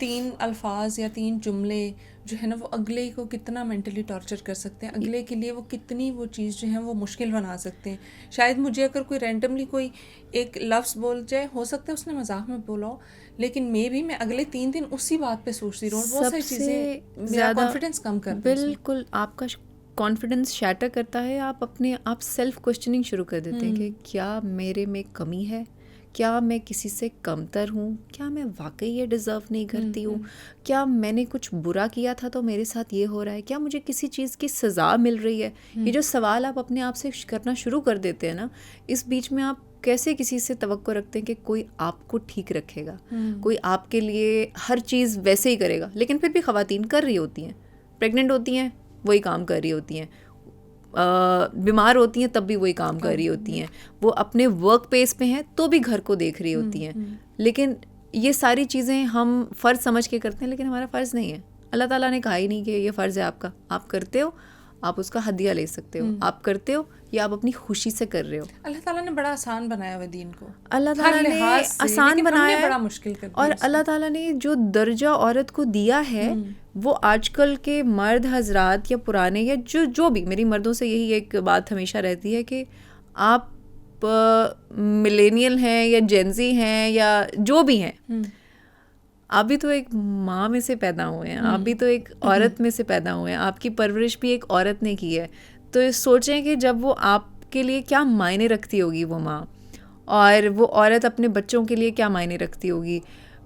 3 अल्फाज या 3 जुमले जो है ना वो अगले को कितना मेंटली टॉर्चर कर सकते हैं, अगले के लिए वो कितनी वो चीज़ जो है वो मुश्किल बना सकते हैं। शायद मुझे अगर कोई रैंडमली कोई एक लफ्ज़ बोल जाए, हो सकता है उसने मजाक में बोला हो, लेकिन मे भी मैं अगले 3 दिन उसी बात पे सोचती रहूँ। बहुत सारी चीज़ें मेरा कॉन्फिडेंस कम कर देती हैं। बिल्कुल आपका कॉन्फिडेंस शैटर करता है। आप अपने आप सेल्फ क्वेश्चनिंग शुरू कर देते हैं कि क्या मेरे में कमी है, क्या मैं किसी से कमतर हूँ, क्या मैं वाकई ये डिज़र्व नहीं करती हूँ, क्या मैंने कुछ बुरा किया था तो मेरे साथ ये हो रहा है, क्या मुझे किसी चीज़ की सज़ा मिल रही है। ये जो सवाल आप अपने आप से करना शुरू कर देते हैं ना, इस बीच में आप कैसे किसी से तवक्को रखते हैं कि कोई आपको ठीक रखेगा, कोई आपके लिए हर चीज़ वैसे ही करेगा। लेकिन फिर भी ख़वातीन कर रही होती हैं, प्रेग्नेंट होती हैं वही काम कर रही होती हैं, बीमार होती हैं तब भी वही काम कर रही होती हैं, वो अपने वर्क पेस पे हैं तो भी घर को देख रही होती हैं। लेकिन ये सारी चीज़ें हम फ़र्ज़ समझ के करते हैं, लेकिन हमारा फ़र्ज़ नहीं है। अल्लाह ताला ने कहा ही नहीं कि ये फ़र्ज़ है आपका। आप करते हो, आप उसका हदिया ले सकते हो, आप करते हो या आप अपनी खुशी से कर रहे हो। अल्लाह ताला ने बड़ा आसान बनाया हुआ दीन को, अल्लाह ताला ने आसान बनाया है, बड़ा मुश्किल कर दिया। और अल्लाह ताला ने जो दर्जा औरत को दिया है वो आजकल के मर्द हजरात या पुराने या जो भी, मेरी मर्दों से यही एक बात हमेशा रहती है कि आप मिलेनियल हैं या जेंजी हैं या जो भी हैं, आप भी तो एक माँ में से पैदा हुए हैं, आप भी तो एक औरत में से पैदा हुए हैं, आपकी परवरिश भी एक औरत ने की है। तो सोचें कि जब वो आपके लिए क्या मायने रखती होगी वो माँ, और वो औरत अपने बच्चों के लिए क्या मायने रखती होगी,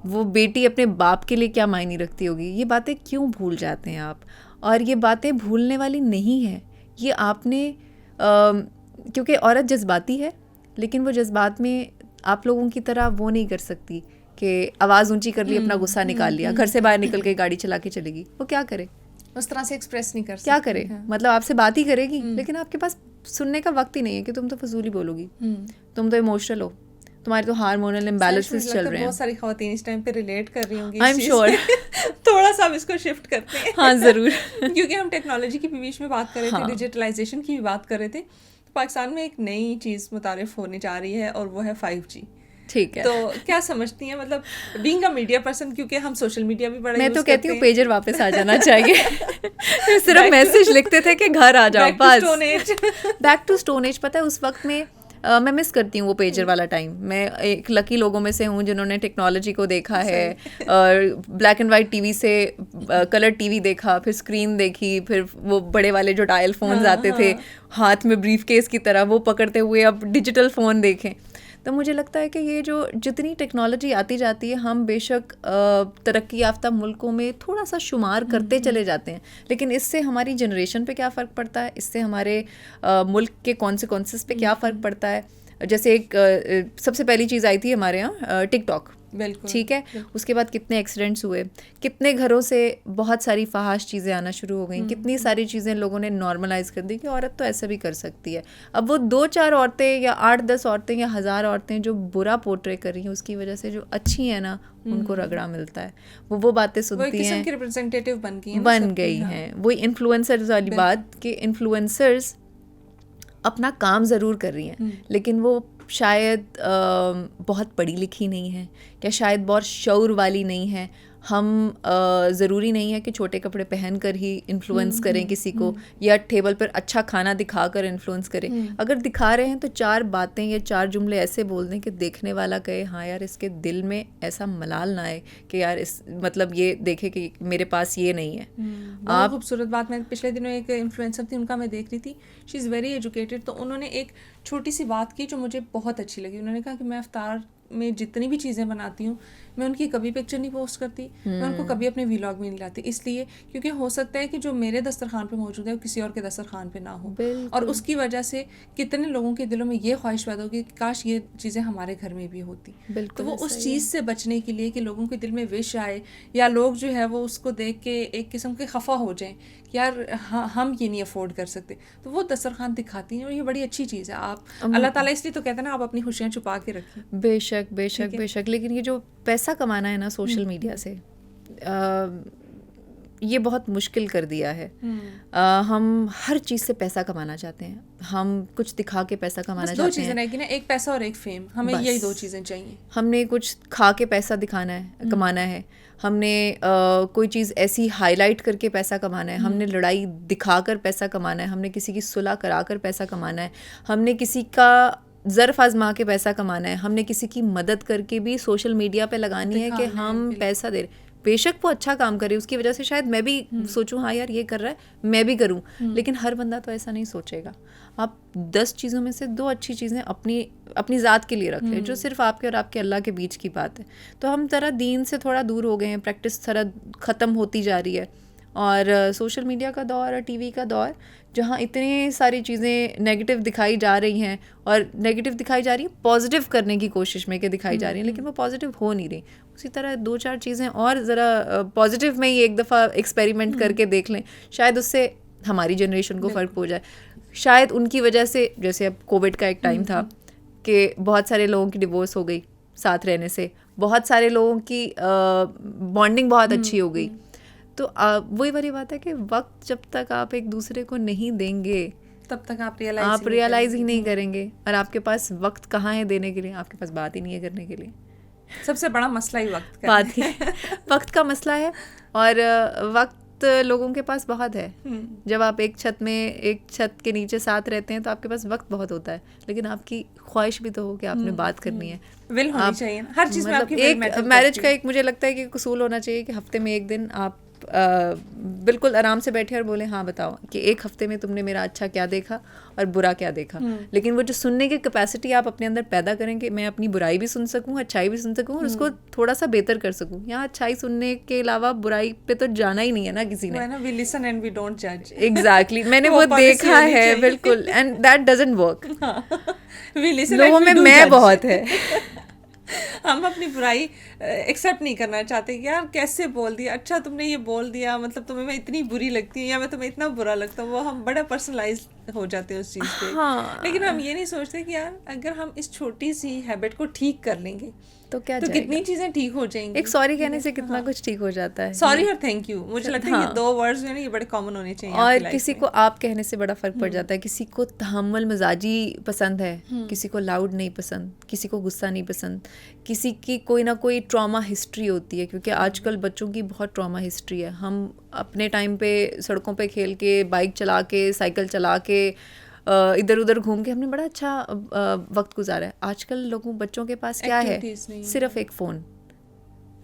वो बेटी अपने बाप के लिए क्या मायने रखती होगी। ये बातें क्यों भूल जाते हैं आप? और ये बातें भूलने वाली नहीं है, ये आपने क्योंकि औरत जज्बाती है, लेकिन वो जज्बात में आप लोगों की तरह वो नहीं कर सकती कि आवाज़ ऊंची कर ली, अपना गुस्सा निकाल लिया, घर से बाहर निकल के गाड़ी चला के चलेगी। वो क्या करे, उस तरह से एक्सप्रेस नहीं कर सकती। क्या करे, मतलब आपसे बात ही करेगी लेकिन आपके पास सुनने का वक्त ही नहीं है कि तुम तो फजूल ही बोलोगी, तुम तो इमोशनल हो, तुम्हारे तो हार्मोनल इम्बैलेंसेस चल रहे हैं। बहुत सारी खवातीन इस टाइम पे रिलेट कर रही होंगी, आई एम श्योर। थोड़ा सा अब इसको शिफ्ट करते हैं। हाँ ज़रूर। क्योंकि हम टेक्नोलॉजी की भी बीच में बात कर रहे थे, डिजिटलाइजेशन की भी बात कर रहे थे। तो पाकिस्तान में एक नई चीज़ मुतारिफ होने जा रही है और वो है 5G। ठीक है, तो क्या समझती हैं, मतलब बीइंग अ मीडिया पर्सन, क्योंकि हम सोशल मीडिया भी बड़ा मैं तो कहती हूँ पेजर वापस आ जाना चाहिए। सिर्फ मैसेज लिखते थे कि घर आ जाओ, बस बैक टू स्टोन एज। पता है उस वक्त में मैं मिस करती हूँ वो पेजर वाला टाइम। मैं एक लकी लोगों में से हूँ जिन्होंने टेक्नोलॉजी को देखा है, और ब्लैक एंड वाइट टीवी से कलर टीवी देखा, फिर स्क्रीन देखी, फिर वो बड़े वाले जो डायल फोन्स आते थे हाथ में ब्रीफ केस की तरह, वो पकड़ते हुए अब डिजिटल फ़ोन देखें। तो मुझे लगता है कि ये जो जितनी टेक्नोलॉजी आती जाती है, हम बेशक तरक्की याफ्ता मुल्कों में थोड़ा सा शुमार करते चले जाते हैं, लेकिन इससे हमारी जनरेशन पे क्या फ़र्क पड़ता है, इससे हमारे मुल्क के कॉन्सिक्वेंसेस पे क्या फ़र्क पड़ता है। जैसे एक सबसे पहली चीज़ आई थी हमारे यहाँ टिकटॉक, बिल्कुल ठीक है, उसके बाद कितने एक्सीडेंट्स हुए, कितने घरों से बहुत सारी फहाश चीज़ें आना शुरू हो गई, कितनी सारी चीज़ें लोगों ने नॉर्मलाइज कर दी कि औरत तो ऐसा भी कर सकती है। अब वो 2-4 औरतें या 8-10 औरतें या 1000 औरतें जो बुरा पोर्ट्रे कर रही हैं, उसकी वजह से जो अच्छी है ना उनको रगड़ा मिलता है, वो बातें सुनती हैं, रिप्रेजेंटेटिव बन गई हैं। वही इन्फ्लुएंसर्स वाली बात कि इन्फ्लुएंसर्स अपना काम ज़रूर कर रही हैं, लेकिन वो शायद बहुत पढ़ी लिखी नहीं है, या शायद बहुत शऊर वाली नहीं है। हम ज़रूरी नहीं है कि छोटे कपड़े पहनकर ही इन्फ्लुएंस करें किसी को, या टेबल पर अच्छा खाना दिखाकर इन्फ्लुएंस करें। अगर दिखा रहे हैं तो 4 बातें या 4 जुमले ऐसे बोल दें कि देखने वाला कहे हाँ यार इसके दिल में ऐसा मलाल ना आए कि यार इस मतलब ये देखे कि मेरे पास ये नहीं है। बहुत खूबसूरत बात। मैं पिछले दिनों एक इन्फ्लुएंसर थी, उनका मैं देख रही थी, शी इज़ वेरी एजुकेटेड। तो उन्होंने एक छोटी सी बात की जो मुझे बहुत अच्छी लगी। उन्होंने कहा कि मैं इफ्तार में जितनी भी चीज़ें बनाती हूँ मैं उनकी कभी पिक्चर नहीं पोस्ट करती, मैं उनको कभी अपने व्लॉग में नहीं लाती, इसलिए क्योंकि हो सकता है कि जो मेरे दस्तरखान पे मौजूद है वो किसी और के दस्तरखान पे ना हो, और उसकी वजह से कितने लोगों के दिलों में ये ख्वाहिश पैदा होगी कि काश ये चीज़ें हमारे घर में भी होती। तो वो उस चीज़ से बचने के लिए कि लोगों के दिल में विश आए या लोग जो है वो उसको देख के एक किस्म के खफा हो जाएं कि यार हाँ हम ये नहीं अफोर्ड कर सकते, तो वो दस्तरखान दिखाती हैं, और ये बड़ी अच्छी चीज़ है। आप अल्लाह ताला इसलिए तो कहते हैं ना आप अपनी खुशियाँ छुपा के रखें। बेशक बेशक बेशक, लेकिन ये जो पैसा कमाना है ना सोशल मीडिया से, ये बहुत मुश्किल कर दिया है। हम हर चीज़ से पैसा कमाना चाहते हैं, हम कुछ दिखा के पैसा कमाना चाहते हैं। 2 चीज़ें रहेगी ना, एक पैसा और एक फेम, हमें यही 2 चीज़ें चाहिए। हमने कुछ खा के पैसा दिखाना है, कमाना है, हमने कोई चीज़ ऐसी हाईलाइट करके पैसा कमाना है, हमने लड़ाई दिखाकर पैसा कमाना है, हमने किसी की सुलह कराकर पैसा कमाना है, हमने किसी का ज़र्फ आजमा के पैसा कमाना है, हमने किसी की मदद करके भी सोशल मीडिया पे लगानी है कि हम पैसा दे रहे। बेशक वो अच्छा काम करे, उसकी वजह से शायद मैं भी सोचूं हाँ यार ये कर रहा है मैं भी करूं, लेकिन हर बंदा तो ऐसा नहीं सोचेगा। आप 10 चीज़ों में से 2 अच्छी चीज़ें अपनी ज़ात के लिए रख लें, जो सिर्फ आपके और आपके अल्लाह के बीच की बात है। तो हम तरह दीन से थोड़ा दूर हो गए हैं, प्रैक्टिस तरह ख़त्म होती जा रही है, और सोशल मीडिया का दौर और टीवी का दौर जहाँ इतनी सारी चीज़ें नेगेटिव दिखाई जा रही हैं, और नेगेटिव दिखाई जा रही है पॉजिटिव करने की कोशिश में कि दिखाई जा रही हैं, लेकिन वो पॉजिटिव हो नहीं रही। उसी तरह 2-4 चीज़ें और ज़रा पॉजिटिव में ही एक दफ़ा एक्सपेरिमेंट करके देख लें, शायद उससे हमारी जनरेशन को फ़र्क हो जाए। शायद उनकी वजह से, जैसे अब कोविड का एक टाइम था कि बहुत सारे लोगों की डिवोर्स हो गई साथ रहने से, बहुत सारे लोगों की बॉन्डिंग बहुत अच्छी हो गई। तो वही वाली बात है कि वक्त जब तक आप एक दूसरे को नहीं देंगे तब तक आप रियलाइज ही नहीं करेंगे, और आपके पास वक्त कहाँ है देने के लिए, आपके पास बात ही नहीं है करने के लिए। सबसे बड़ा मसला ही वक्त का मसला है, और वक्त लोगों के पास बहुत है। जब आप एक छत के नीचे साथ रहते हैं तो आपके पास वक्त बहुत होता है, लेकिन आपकी ख्वाहिश भी तो हो कि आपने बात करनी है, विल होनी चाहिए हर चीज़ में। आपकी एक मैरिज का एक मुझे लगता है कि उसूल होना चाहिए कि हफ्ते में एक दिन आप बिल्कुल आराम से बैठे और बोले हाँ बताओ कि एक हफ्ते में तुमने मेरा अच्छा क्या देखा और बुरा क्या देखा। लेकिन वो जो सुनने की कैपेसिटी आप अपने अंदर पैदा करें कि मैं अपनी बुराई भी सुन सकूं, अच्छाई भी सुन सकूं, और उसको थोड़ा सा बेहतर कर सकूं। यहाँ अच्छाई सुनने के अलावा बुराई पे तो जाना ही नहीं है ना किसी ने। We listen and we don't judge. Exactly. मैंने वो देखा है बिल्कुल, and that doesn't work. लोगों में मैं बहुत है। हम अपनी बुराई एक्सेप्ट नहीं करना चाहते कि यार कैसे बोल दिया, अच्छा तुमने ये बोल दिया, मतलब तुम्हें मैं इतनी बुरी लगती हूँ या मैं तुम्हें इतना बुरा लगता हूँ। वो हम बड़ा पर्सनलाइज हो जाते हैं उस चीज़ पे। लेकिन हम ये नहीं सोचते कि यार अगर हम इस छोटी सी हैबिट को ठीक कर लेंगे तो कितनी चीज़ें ठीक हो जाएंगी। एक सॉरी कहने से कितना कुछ ठीक हो जाता है। सॉरी और थैंक यू, मुझे लगता है ये 2 वर्ड्स जो है ये बड़े कॉमन होने चाहिए। और किसी को आप कहने से बड़ा फ़र्क पड़ जाता है। किसी को तहम्मुल मिजाजी पसंद है, किसी को लाउड नहीं पसंद, किसी को गुस्सा नहीं पसंद, किसी की कोई ना कोई ट्रॉमा हिस्ट्री होती है, क्योंकि आजकल बच्चों की बहुत ट्रॉमा हिस्ट्री है। हम अपने टाइम पे सड़कों पे खेल के, बाइक चला के, साइकिल चला के, इधर उधर घूम के हमने बड़ा अच्छा वक्त गुजारा है। आजकल बच्चों के पास क्या है, सिर्फ एक phone,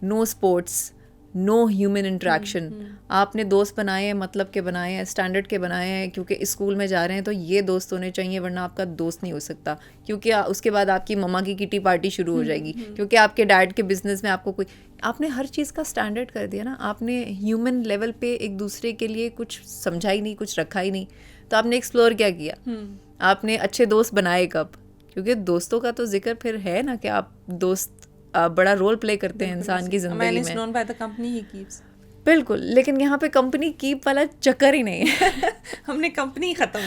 no sports, no human interaction. आपने दोस्त बनाए हैं, मतलब के बनाए हैं, स्टैंडर्ड के बनाए हैं, क्योंकि स्कूल में जा रहे हैं तो ये दोस्त होने चाहिए, वरना आपका दोस्त नहीं हो सकता, क्योंकि उसके बाद आपकी मम्मा की किटी पार्टी शुरू हो जाएगी, क्योंकि आपके डैड के बिजनेस में आपको कोई, आपने हर चीज़ का स्टैंडर्ड कर दिया ना। आपने ह्यूमन लेवल पे एक दूसरे के लिए कुछ समझा ही नहीं, कुछ रखा ही नहीं। तो आपने एक्सप्लोर क्या किया? आपने अच्छे दोस्त बनाए कब? क्योंकि दोस्तों का तो जिक्र फिर है ना कि आप दोस्त बड़ा रोल प्ले करते हैं इंसान की जिंदगी में। बिल्कुल, लेकिन यहाँ पे कंपनी कीप वाला चक्कर ही नहीं है। हमने कंपनी खत्म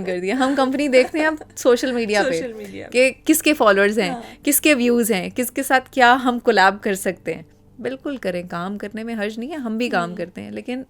कर दिया। हम कंपनी देखते हैं अब सोशल मीडिया पे कि किसके फॉलोअर्स हैं, किसके व्यूज़ हैं, किसके साथ क्या हम कोलैब कर सकते हैं। बिल्कुल करें, काम करने में हर्ज नहीं है, हम भी काम करते हैं, लेकिन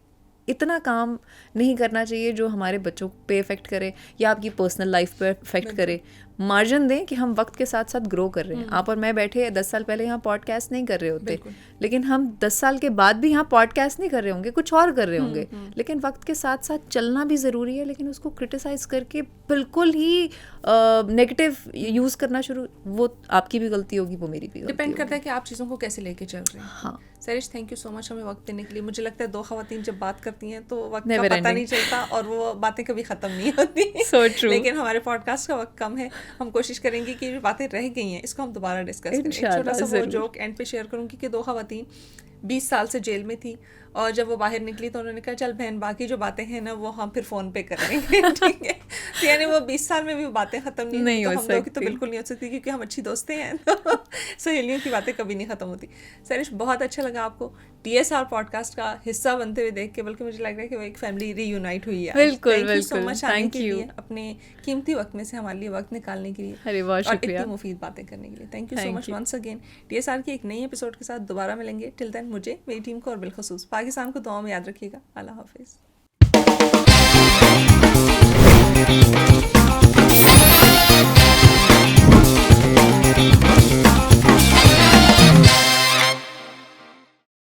इतना काम नहीं करना चाहिए जो हमारे बच्चों पे इफ़ेक्ट करे या आपकी पर्सनल लाइफ पे इफ़ेक्ट करे। मार्जिन दें कि हम वक्त के साथ साथ ग्रो कर रहे हैं। आप और मैं बैठे 10 साल पहले यहाँ पॉडकास्ट नहीं कर रहे होते, लेकिन हम 10 साल के बाद भी यहाँ पॉडकास्ट नहीं कर रहे होंगे, कुछ और कर रहे होंगे। लेकिन वक्त के साथ साथ चलना भी ज़रूरी है, लेकिन उसको क्रिटिसाइज करके बिल्कुल ही नेगेटिव यूज़ करना शुरू, वो आपकी भी गलती होगी, वो मेरी भी गलती डिपेंड होगी। करता है कि आप चीज़ों को कैसे लेके चल रहे हैं। हाँ, Sarish, thank you so much हमें वक्त देने के लिए। मुझे लगता है दो खवातीन जब बात करती हैं तो वक्त का Never पता ending. नहीं चलता और वो बातें कभी ख़त्म नहीं होती। So true. लेकिन हमारे पॉडकास्ट का वक्त कम है, हम कोशिश करेंगे कि जो बातें रह गई हैं इसको हम दोबारा डिस्कस करें। एक इंशाल्लाह, छोटा सा वो ज़रूर। जोक एंड पे शेयर करूँगी कि दो खवातीन 20 साल से जेल में थी और जब वो बाहर निकली तो उन्होंने कहा चल बहन बाकी जो बातें हैं ना वो हम फिर फ़ोन पे कर लेंगे। ठीक है, तो यानी वो 20 साल में भी वो बातें ख़त्म नहीं हो तो हम लोग की तो सकती। बिल्कुल नहीं हो सकती, क्योंकि हम अच्छी दोस्तें हैं तो सहेलियों की बातें कभी नहीं ख़त्म होती। सरिश, बहुत अच्छा लगा आपको TSR पॉडकास्ट का हिस्सा बनते हुए देख के, बल्कि मुझे लग रहा है कि वो एक फैमिली रीयूनाइट हुई है। बिल्कुल, थैंक यू सो बिल्कुल, मच आने thank के you. लिए, अपने कीमती वक्त में से हमारे लिए वक्त निकालने के लिए अरे बहुत और शुक्रिया। इतनी मुफीद बातें करने के लिए। Thank you so Thank much you. Once again. TSR की एक नई एपिसोड के साथ दोबारा मिलेंगे। टिल देन मुझे, मेरी टीम को और बिलखसूस पाकिस्तान को दुआओं में याद रखिएगा। अल्लाह हाफिज़।